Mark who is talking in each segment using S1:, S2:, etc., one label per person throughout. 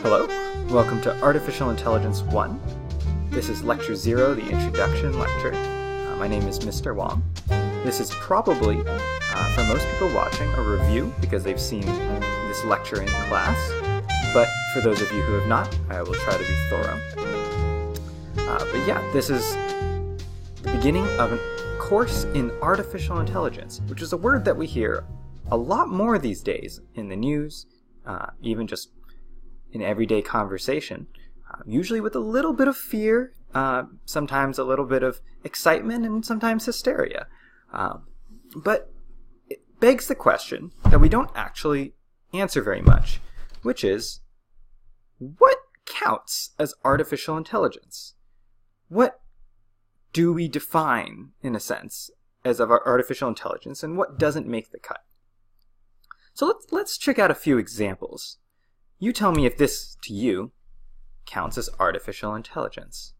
S1: Hello, welcome to Artificial Intelligence 1. This is Lecture 0, the Introduction Lecture. My name is Mr. Wong. This is probably, for most people watching, a review because they've seen this lecture in class. But for those of you who have not, I will try to be thorough. But yeah, this is the beginning of a course in artificial intelligence, which is a word that we hear a lot more these days in the news, even just in everyday conversation, usually with a little bit of fear, sometimes a little bit of excitement, and sometimes hysteria. But it begs the question that we don't actually answer very much, which is, what counts as artificial intelligence? What do we define, in a sense, as of our artificial intelligence, and what doesn't make the cut? So let's check out a few examples. You tell me if this, to you, counts as artificial intelligence.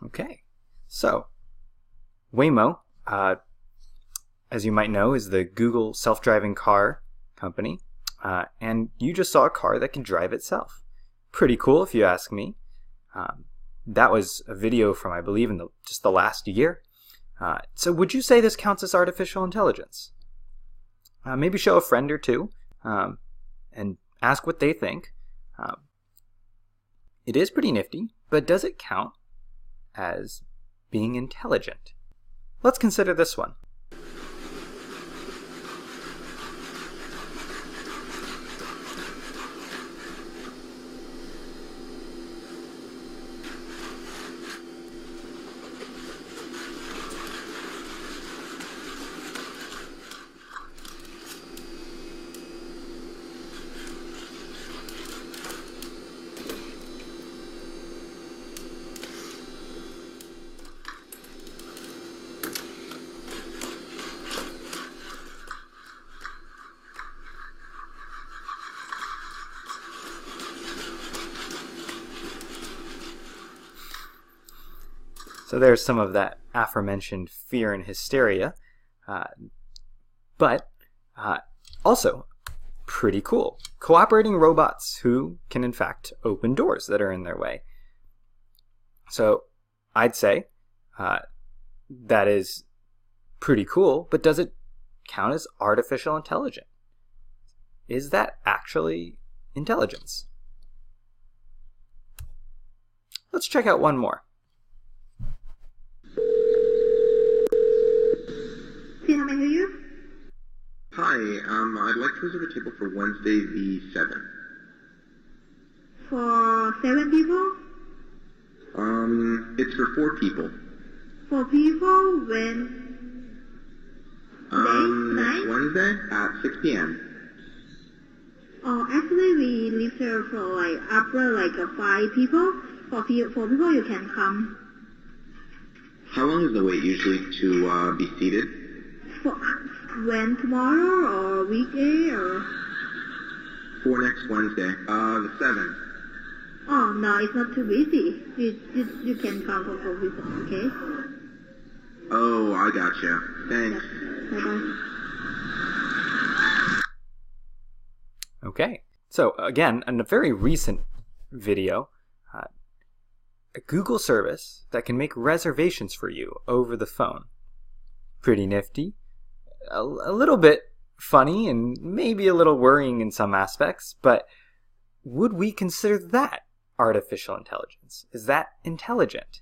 S1: Okay, so Waymo, as you might know, is the Google self-driving car company, and you just saw a car that can drive itself. Pretty cool, if you ask me. That was a video from, I believe, in just the last year. So would you say this counts as artificial intelligence? Maybe show a friend or two and ask what they think. It is pretty nifty, but does it count as being intelligent? Let's consider this one. So there's some of that aforementioned fear and hysteria, but also pretty cool. Cooperating robots who can in fact open doors that are in their way. So I'd say that is pretty cool, but does it count as artificial intelligence? Is that actually intelligence? Let's check out one more.
S2: Can I hear you?
S3: Hi, I'd like to reserve a table for Wednesday the 7th.
S2: For 7 people?
S3: It's for 4 people.
S2: 4 people? When?
S3: Next Wednesday at 6 p.m.
S2: Oh, actually, we live here for like after like 5 people. For 4 people, you can come.
S3: How long is the wait usually to be seated?
S2: For when tomorrow or weekday or?
S3: For next Wednesday, the 7th.
S2: Oh no, it's not too busy. You can come for 4 people, okay?
S3: Oh, I gotcha. Thanks.
S2: Bye bye.
S1: Okay, so again, in a very recent video, a Google service that can make reservations for you over the phone. Pretty nifty, a little bit funny, and maybe a little worrying in some aspects, but would we consider that artificial intelligence? Is that intelligent?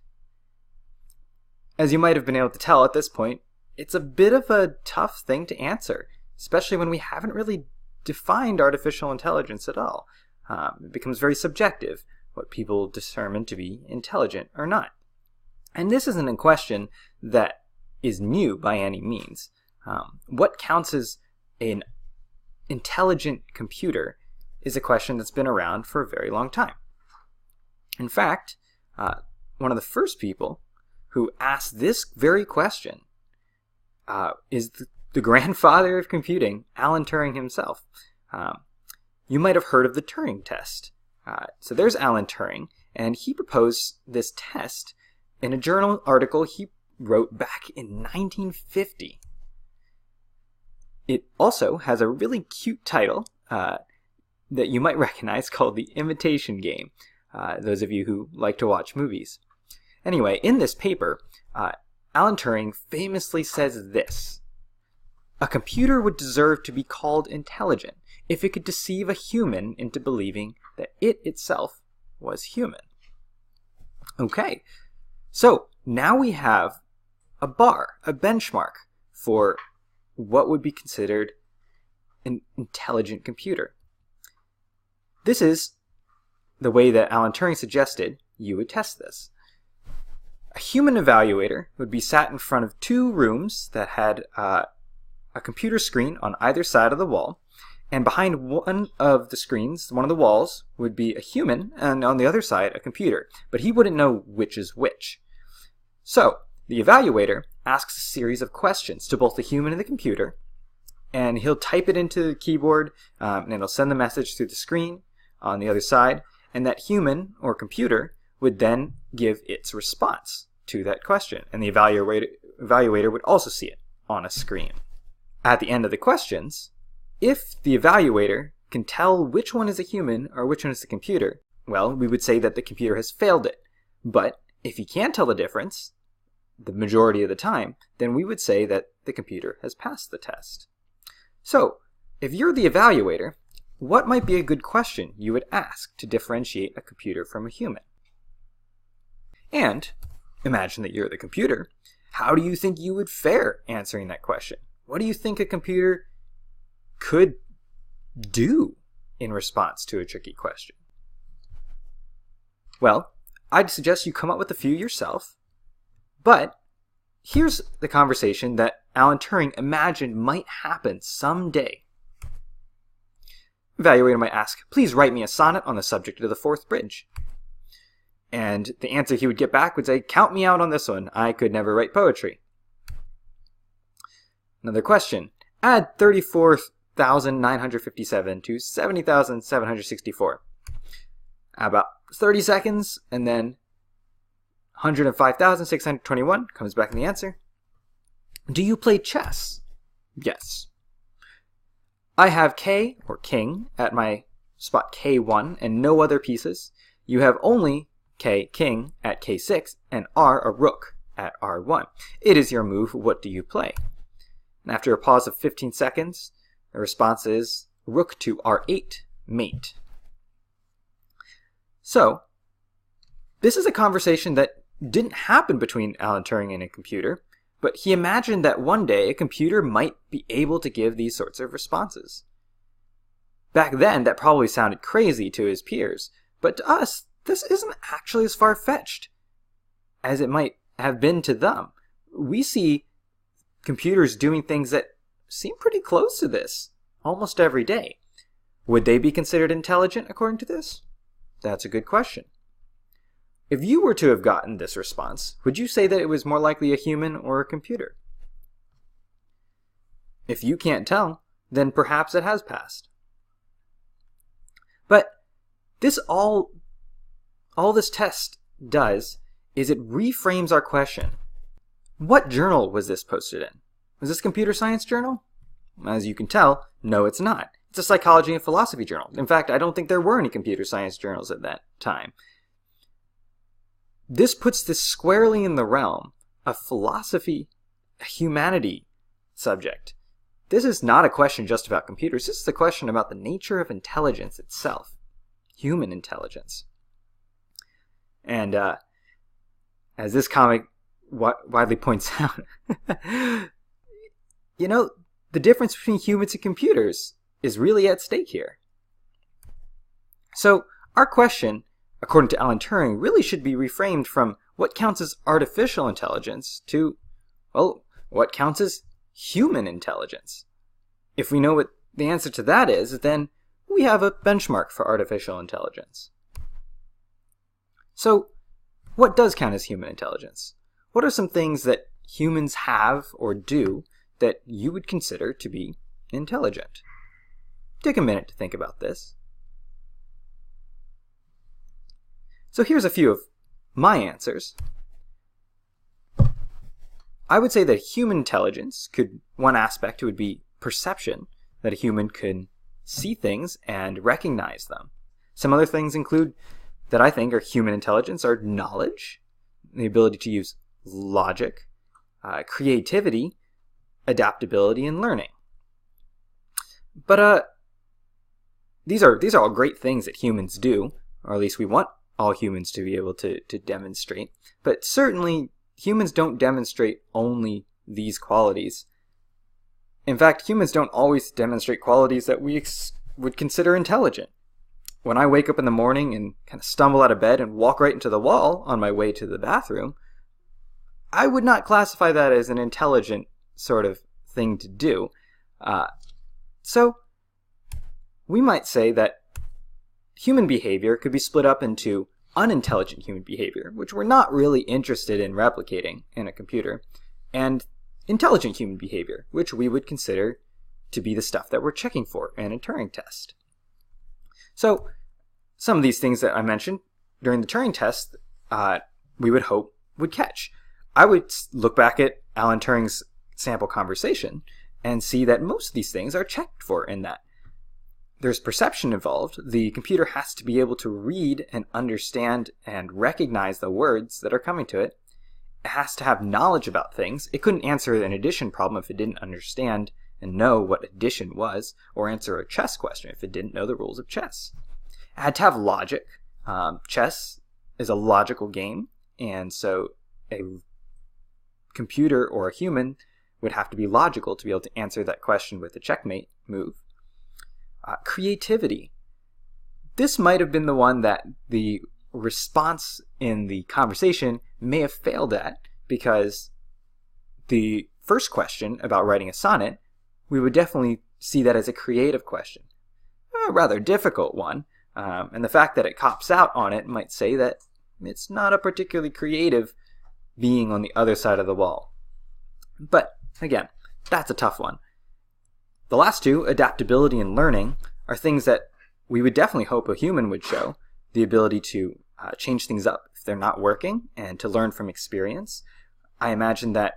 S1: As you might have been able to tell at this point, it's a bit of a tough thing to answer, especially when we haven't really defined artificial intelligence at all. It becomes very subjective, what people determine to be intelligent or not. And this isn't a question that is new by any means. What counts as an intelligent computer is a question that's been around for a very long time. In fact, one of the first people who asked this very question is the grandfather of computing, Alan Turing himself. You might have heard of the Turing test. So there's Alan Turing, and he proposed this test in a journal article he wrote back in 1950. It also has a really cute title that you might recognize called The Imitation Game, those of you who like to watch movies. Anyway, in this paper, Alan Turing famously says this: "A computer would deserve to be called intelligent if it could deceive a human into believing that it itself was human." Okay, so now we have a bar, a benchmark for what would be considered an intelligent computer. This is the way that Alan Turing suggested you would test this. A human evaluator would be sat in front of 2 rooms that had a computer screen on either side of the wall, and behind one of the screens, one of the walls, would be a human, and on the other side, a computer. But he wouldn't know which is which. So, the evaluator asks a series of questions to both the human and the computer, and he'll type it into the keyboard, and it'll send the message through the screen on the other side, and that human or computer would then give its response to that question, and the evaluator would also see it on a screen. At the end of the questions, if the evaluator can tell which one is a human or which one is the computer, well, we would say that the computer has failed it. But if he can't tell the difference, the majority of the time, then we would say that the computer has passed the test. So, if you're the evaluator, what might be a good question you would ask to differentiate a computer from a human? And, imagine that you're the computer. How do you think you would fare answering that question? What do you think a computer could do in response to a tricky question? Well, I'd suggest you come up with a few yourself, but here's the conversation that Alan Turing imagined might happen someday. Evaluator might ask, "Please write me a sonnet on the subject of the Forth Bridge." And the answer he would get back would say, "Count me out on this one. I could never write poetry." Another question, add 34,957 to 70,764. About 30 seconds, and then 105,621 comes back in the answer. Do you play chess? Yes. I have K, or king, at my spot K1 and no other pieces. You have only K, king, at K6, and R, a rook, at R1. It is your move. What do you play? And after a pause of 15 seconds, the response is rook to R8, mate. So, this is a conversation that didn't happen between Alan Turing and a computer, but he imagined that one day a computer might be able to give these sorts of responses. Back then, that probably sounded crazy to his peers, but to us, this isn't actually as far-fetched as it might have been to them. We see computers doing things that seem pretty close to this almost every day. Would they be considered intelligent according to this? That's a good question. If you were to have gotten this response, would you say that it was more likely a human or a computer? If you can't tell, then perhaps it has passed. But all this test does is it reframes our question. What journal was this posted in? Was this a computer science journal? As you can tell, no, it's not. It's a psychology and philosophy journal. In fact, I don't think there were any computer science journals at that time. This puts this squarely in the realm of philosophy, a humanity subject. This is not a question just about computers. This is a question about the nature of intelligence itself, human intelligence. And as this comic widely points out, the difference between humans and computers is really at stake here. So our question, according to Alan Turing, really should be reframed from what counts as artificial intelligence to, well, what counts as human intelligence. If we know what the answer to that is, then we have a benchmark for artificial intelligence. So, what does count as human intelligence? What are some things that humans have or do that you would consider to be intelligent? Take a minute to think about this. So here's a few of my answers. I would say that human intelligence one aspect would be perception, that a human can see things and recognize them. Some other things include that I think are human intelligence are knowledge, the ability to use logic, creativity, adaptability, and learning. But these are all great things that humans do, or at least we want all humans to be able to demonstrate. But certainly humans don't demonstrate only these qualities. In fact, humans don't always demonstrate qualities that we would consider intelligent. When I wake up in the morning and kind of stumble out of bed and walk right into the wall on my way to the bathroom, I would not classify that as an intelligent sort of thing to do. So we might say that human behavior could be split up into unintelligent human behavior, which we're not really interested in replicating in a computer, and intelligent human behavior, which we would consider to be the stuff that we're checking for in a Turing test. So some of these things that I mentioned during the Turing test, we would hope would catch. I would look back at Alan Turing's sample conversation and see that most of these things are checked for in that. There's perception involved. The computer has to be able to read and understand and recognize the words that are coming to it. It has to have knowledge about things. It couldn't answer an addition problem if it didn't understand and know what addition was, or answer a chess question if it didn't know the rules of chess. It had to have logic. Chess is a logical game, and so a computer or a human would have to be logical to be able to answer that question with a checkmate move. Creativity. This might have been the one that the response in the conversation may have failed at, because the first question about writing a sonnet, we would definitely see that as a creative question. A rather difficult one, and the fact that it cops out on it might say that it's not a particularly creative being on the other side of the wall. But again, that's a tough one. The last two, adaptability and learning, are things that we would definitely hope a human would show, the ability to change things up if they're not working and to learn from experience. I imagine that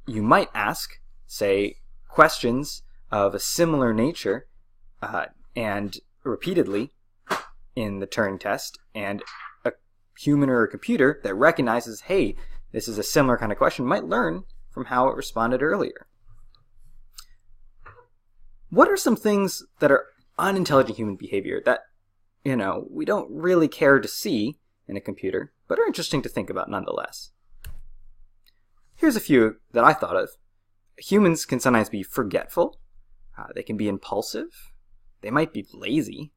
S1: you might ask, say, questions of a similar nature and repeatedly in the Turing test, and a human or a computer that recognizes, hey, this is a similar kind of question, might learn from how it responded earlier. What are some things that are unintelligent human behavior that, we don't really care to see in a computer, but are interesting to think about nonetheless? Here's a few that I thought of. Humans can sometimes be forgetful. They can be impulsive. They might be lazy.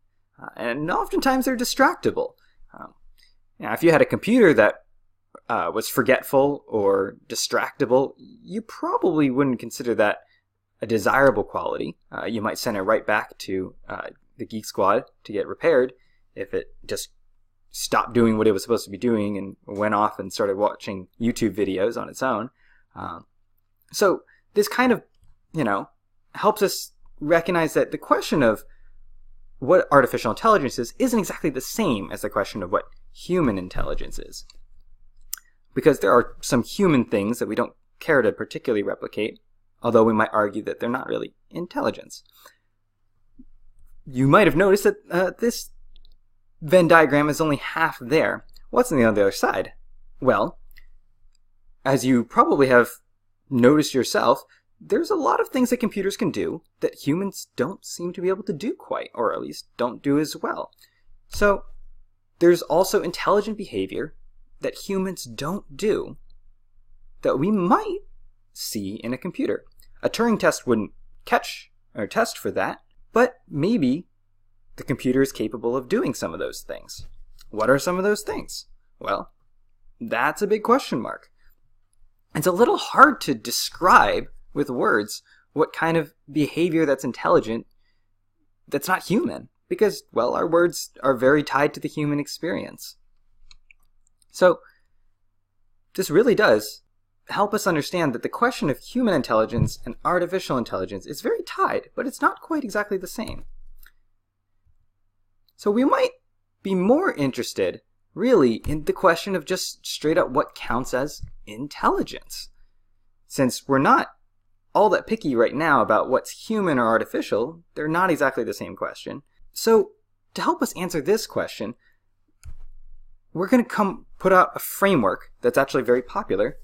S1: And oftentimes they're distractible. If you had a computer that was forgetful or distractible, you probably wouldn't consider that a desirable quality. You might send it right back to the Geek Squad to get repaired if it just stopped doing what it was supposed to be doing and went off and started watching YouTube videos on its own. So this kind of, helps us recognize that the question of what artificial intelligence is isn't exactly the same as the question of what human intelligence is. Because there are some human things that we don't care to particularly replicate, although we might argue that they're not really intelligence. You might have noticed that this Venn diagram is only half there. What's on the other side? Well, as you probably have noticed yourself, there's a lot of things that computers can do that humans don't seem to be able to do quite, or at least don't do as well. So there's also intelligent behavior that humans don't do that we might see in a computer. A Turing test wouldn't catch or test for that, but maybe the computer is capable of doing some of those things. What are some of those things? Well, that's a big question mark. It's a little hard to describe with words what kind of behavior that's intelligent that's not human, because, well, our words are very tied to the human experience. So this really does help us understand that the question of human intelligence and artificial intelligence is very tied, but it's not quite exactly the same. So we might be more interested, really, in the question of just straight up what counts as intelligence. Since we're not all that picky right now about what's human or artificial, they're not exactly the same question. So to help us answer this question, we're going to put out a framework that's actually very popular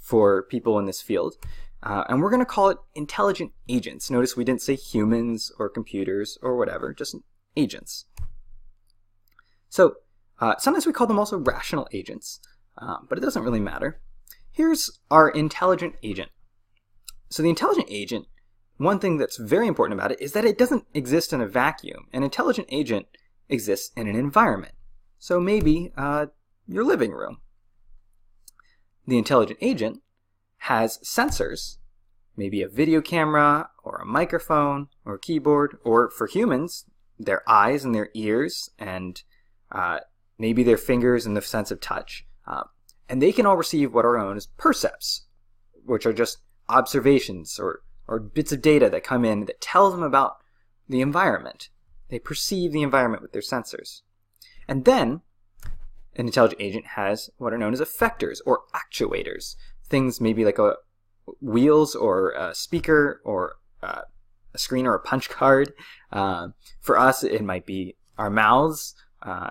S1: for people in this field, and we're going to call it intelligent agents. Notice we didn't say humans or computers or whatever, just agents. So sometimes we call them also rational agents, but it doesn't really matter. Here's our intelligent agent. So the intelligent agent, one thing that's very important about it is that it doesn't exist in a vacuum. An intelligent agent exists in an environment. So maybe your living room. The intelligent agent has sensors, maybe a video camera or a microphone or a keyboard, or for humans, their eyes and their ears and maybe their fingers and the sense of touch. And they can all receive what are known as percepts, which are just observations or bits of data that come in that tell them about the environment. They perceive the environment with their sensors. And then an intelligent agent has what are known as effectors or actuators. Things maybe like wheels or a speaker or a screen or a punch card. For us, it might be our mouths,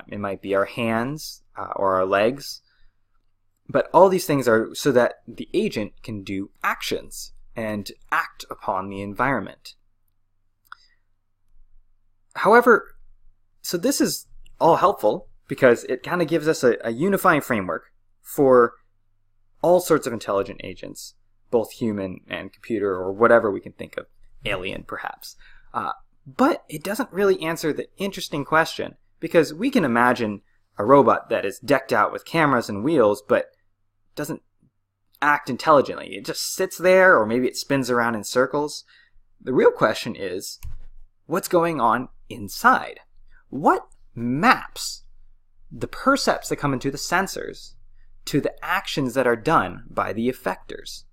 S1: it might be our hands or our legs. But all these things are so that the agent can do actions and act upon the environment. However, so this is all helpful because it kind of gives us a unifying framework for all sorts of intelligent agents, both human and computer or whatever we can think of, alien perhaps. But it doesn't really answer the interesting question, because we can imagine a robot that is decked out with cameras and wheels, but doesn't act intelligently. It just sits there, or maybe it spins around in circles. The real question is, what's going on inside? What maps the percepts that come into the sensors to the actions that are done by the effectors?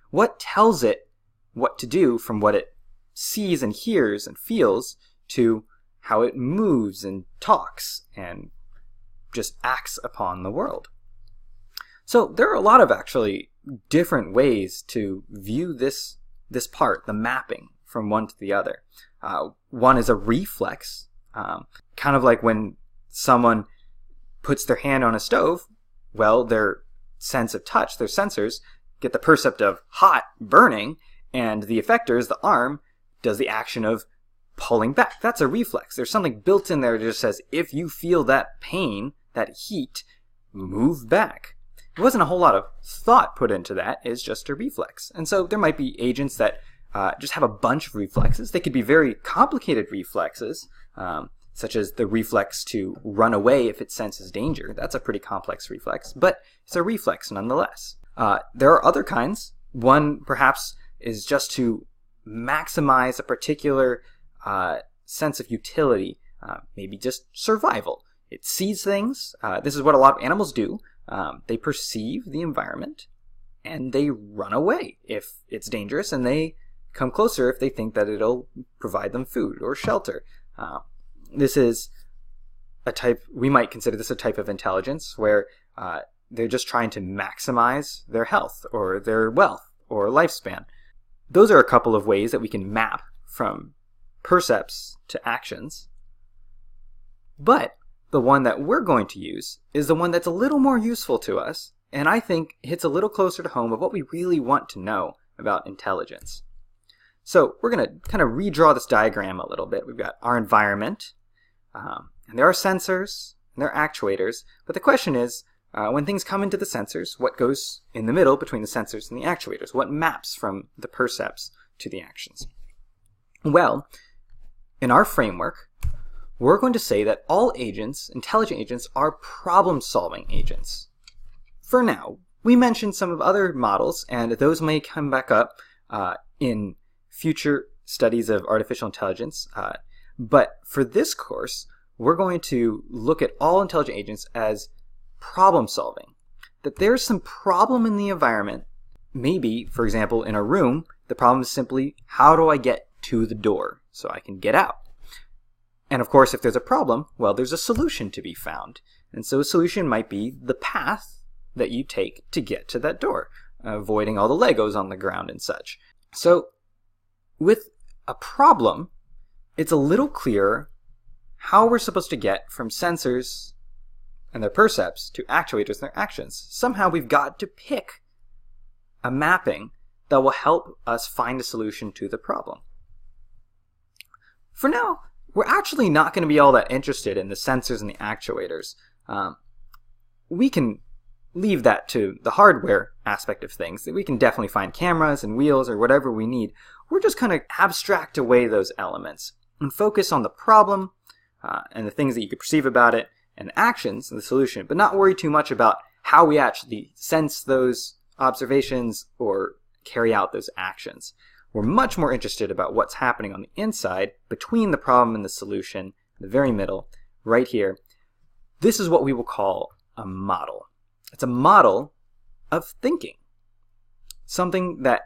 S1: What tells it what to do from what it sees and hears and feels to how it moves and talks and just acts upon the world? So there are a lot of actually different ways to view this part, the mapping from one to the other. One is a reflex, kind of like when someone puts their hand on a stove. Well, their sense of touch, their sensors, get the percept of hot, burning, and the effectors, the arm, does the action of pulling back. That's a reflex. There's something built in there that just says, if you feel that pain, that heat, move back. There wasn't a whole lot of thought put into that. It's just a reflex. And so there might be agents that just have a bunch of reflexes. They could be very complicated reflexes, such as the reflex to run away if it senses danger. That's a pretty complex reflex, but it's a reflex nonetheless. There are other kinds. One perhaps is just to maximize a particular sense of utility, maybe just survival. It sees things. This is what a lot of animals do. They perceive the environment and they run away if it's dangerous, and they come closer if they think that it'll provide them food or shelter. This is a type, we might consider this a type of intelligence where they're just trying to maximize their health or their wealth or lifespan. Those are a couple of ways that we can map from percepts to actions. But the one that we're going to use is the one that's a little more useful to us, and I think hits a little closer to home of what we really want to know about intelligence. So we're going to kind of redraw this diagram a little bit. We've got our environment, and there are sensors, and there are actuators, but the question is, when things come into the sensors, what goes in the middle between the sensors and the actuators? What maps from the percepts to the actions? Well, in our framework, we're going to say that all agents, intelligent agents, are problem-solving agents. For now, we mentioned some of other models, and those may come back up in future studies of artificial intelligence. But for this course, we're going to look at all intelligent agents as problem-solving. That there's some problem in the environment. Maybe, for example, in a room, the problem is simply, how do I get to the door so I can get out? And of course, if there's a problem, well, there's a solution to be found. And so a solution might be the path that you take to get to that door, avoiding all the Legos on the ground and such. So with a problem, it's a little clearer how we're supposed to get from sensors and their percepts to actuators and their actions. Somehow we've got to pick a mapping that will help us find a solution to the problem. For now, we're actually not going to be all that interested in the sensors and the actuators. We can leave that to the hardware aspect of things. We can definitely find cameras and wheels or whatever we need. We're just going to abstract away those elements and focus on the problem and the things that you could perceive about it and the actions and the solution, but not worry too much about how we actually sense those observations or carry out those actions. We're much more interested about what's happening on the inside between the problem and the solution, the very middle, right here. This is what we will call a model. It's a model of thinking. Something that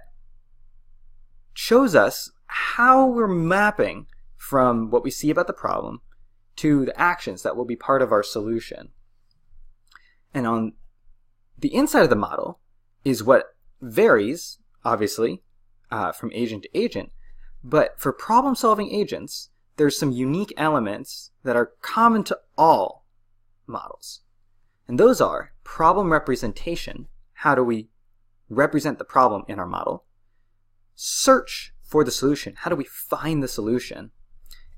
S1: shows us how we're mapping from what we see about the problem to the actions that will be part of our solution. And on the inside of the model is what varies, obviously, from agent to agent, but for problem-solving agents, there's some unique elements that are common to all models. And those are problem representation. How do we represent the problem in our model? Search for the solution. How do we find the solution?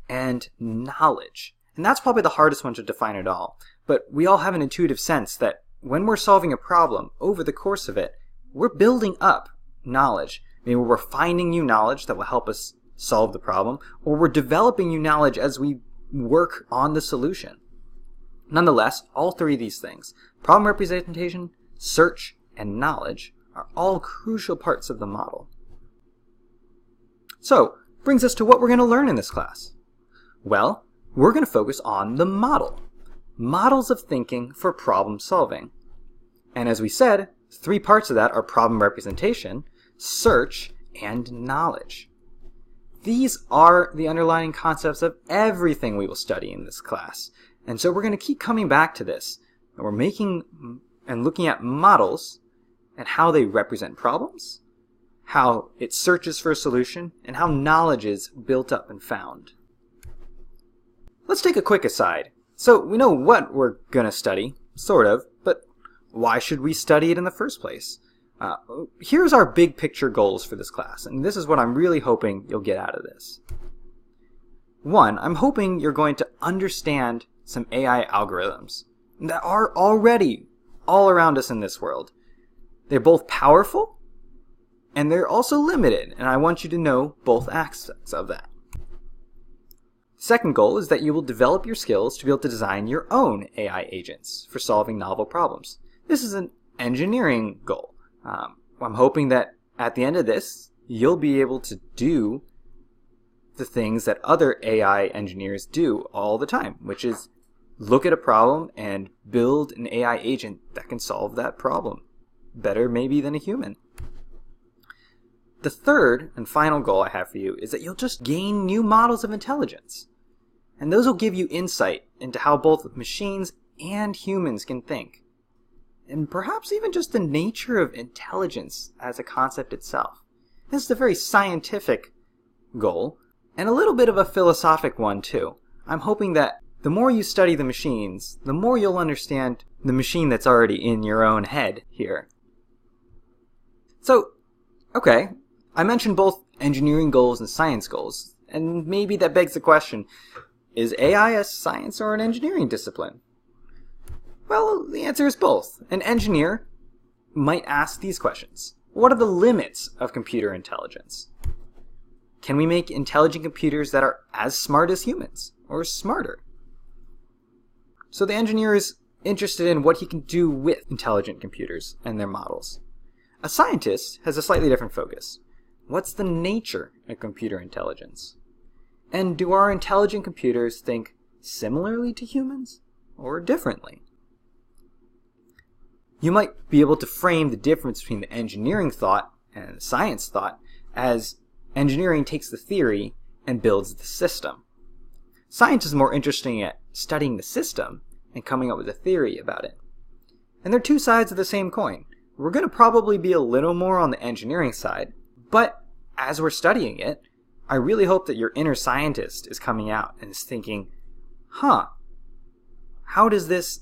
S1: And knowledge. And that's probably the hardest one to define at all. But we all have an intuitive sense that when we're solving a problem, over the course of it, we're building up knowledge. Maybe we're finding new knowledge that will help us solve the problem, or we're developing new knowledge as we work on the solution. Nonetheless, all three of these things, problem representation, search, and knowledge, are all crucial parts of the model. So, brings us to what we're going to learn in this class. Well, we're going to focus on the model. Models of thinking for problem solving. And as we said, three parts of that are problem representation, search, and knowledge. These are the underlying concepts of everything we will study in this class. And so we're going to keep coming back to this. And we're making and looking at models and how they represent problems, how it searches for a solution, and how knowledge is built up and found. Let's take a quick aside. So we know what we're going to study, sort of, but why should we study it in the first place? Here's our big picture goals for this class, and this is what I'm really hoping you'll get out of this. One, I'm hoping you're going to understand some AI algorithms that are already all around us in this world. They're both powerful, and they're also limited, and I want you to know both aspects of that. Second goal is that you will develop your skills to be able to design your own AI agents for solving novel problems. This is an engineering goal. I'm hoping that at the end of this, you'll be able to do the things that other AI engineers do all the time, which is look at a problem and build an AI agent that can solve that problem better maybe than a human. The third and final goal I have for you is that you'll just gain new models of intelligence. And those will give you insight into how both machines and humans can think. And perhaps even just the nature of intelligence as a concept itself. This is a very scientific goal, and a little bit of a philosophic one too. I'm hoping that the more you study the machines, the more you'll understand the machine that's already in your own head here. So, okay, I mentioned both engineering goals and science goals, and maybe that begs the question, is AI a science or an engineering discipline? Well, the answer is both. An engineer might ask these questions. What are the limits of computer intelligence? Can we make intelligent computers that are as smart as humans, or smarter? So the engineer is interested in what he can do with intelligent computers and their models. A scientist has a slightly different focus. What's the nature of computer intelligence? And do our intelligent computers think similarly to humans or differently? You might be able to frame the difference between the engineering thought and the science thought as engineering takes the theory and builds the system. Science is more interesting at studying the system and coming up with a theory about it. And they're two sides of the same coin. We're going to probably be a little more on the engineering side, but as we're studying it, I really hope that your inner scientist is coming out and is thinking, how does this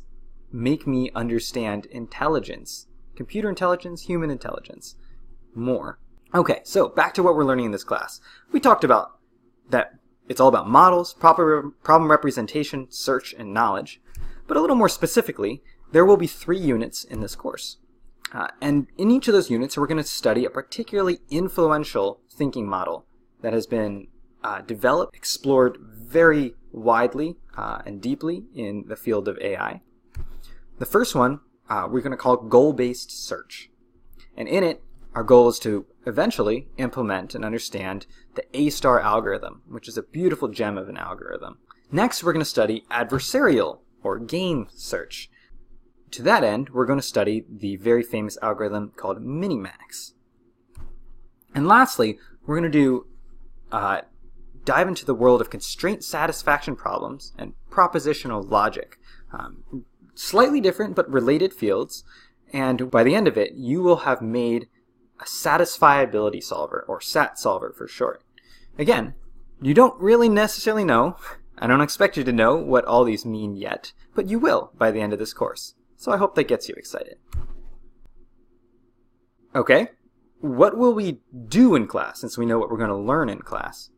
S1: make me understand intelligence? Computer intelligence, human intelligence, more. Okay, so back to what we're learning in this class. We talked about that it's all about models, proper problem representation, search, and knowledge. But a little more specifically, there will be 3 units in this course. And in each of those units, we're going to study a particularly influential thinking model that has been developed, explored very widely and deeply in the field of AI. The first one we're going to call goal-based search. And in it, our goal is to eventually implement and understand the A-star algorithm, which is a beautiful gem of an algorithm. Next, we're going to study adversarial or game search. To that end, we're going to study the very famous algorithm called Minimax. And lastly, we're going to dive into the world of constraint satisfaction problems and propositional logic. Slightly different but related fields, and by the end of it, you will have made a satisfiability solver, or SAT solver for short. Again, you don't really necessarily know. I don't expect you to know what all these mean yet, but you will by the end of this course. So I hope that gets you excited. Okay, what will we do in class since we know what we're going to learn in class?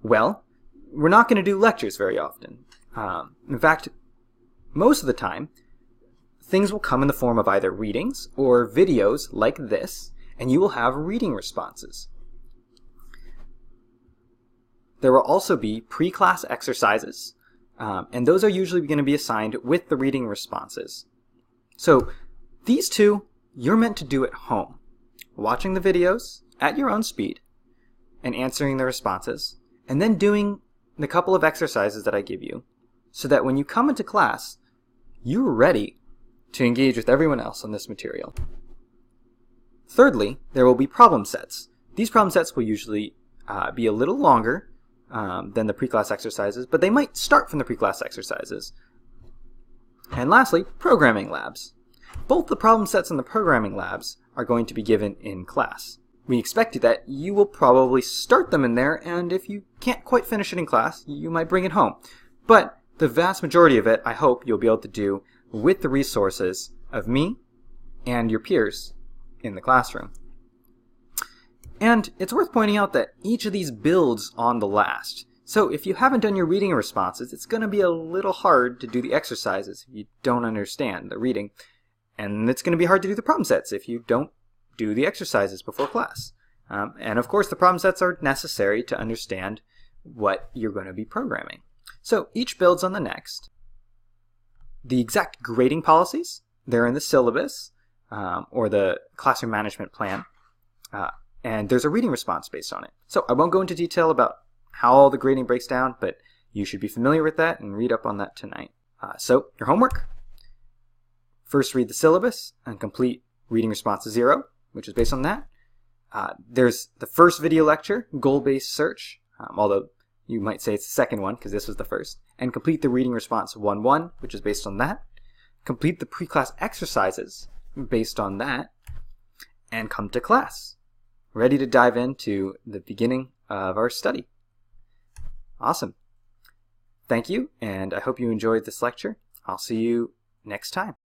S1: Well, we're not going to do lectures very often. In fact, most of the time, things will come in the form of either readings or videos like this, and you will have reading responses. There will also be pre-class exercises, and those are usually going to be assigned with the reading responses. So these two, you're meant to do at home, watching the videos at your own speed and answering the responses, and then doing the couple of exercises that I give you, so that when you come into class, you're ready to engage with everyone else on this material. Thirdly, there will be problem sets. These problem sets will usually be a little longer than the pre-class exercises, but they might start from the pre-class exercises. And lastly, programming labs. Both the problem sets and the programming labs are going to be given in class. We expect that you will probably start them in there, and if you can't quite finish it in class, you might bring it home. But the vast majority of it, I hope you'll be able to do with the resources of me and your peers in the classroom. And it's worth pointing out that each of these builds on the last. So if you haven't done your reading responses, it's going to be a little hard to do the exercises if you don't understand the reading. And it's going to be hard to do the problem sets if you don't do the exercises before class. And of course, the problem sets are necessary to understand what you're going to be programming. So each builds on the next. The exact grading policies, they're in the syllabus or the classroom management plan. And there's a reading response based on it. So I won't go into detail about how all the grading breaks down, but you should be familiar with that and read up on that tonight. So your homework, first read the syllabus and complete reading response 0, which is based on that. There's the first video lecture, goal-based search, although you might say it's the second one because this was the first, and complete the reading response 1-1, which is based on that. Complete the pre-class exercises based on that, and come to class, ready to dive into the beginning of our study. Awesome. Thank you, and I hope you enjoyed this lecture. I'll see you next time.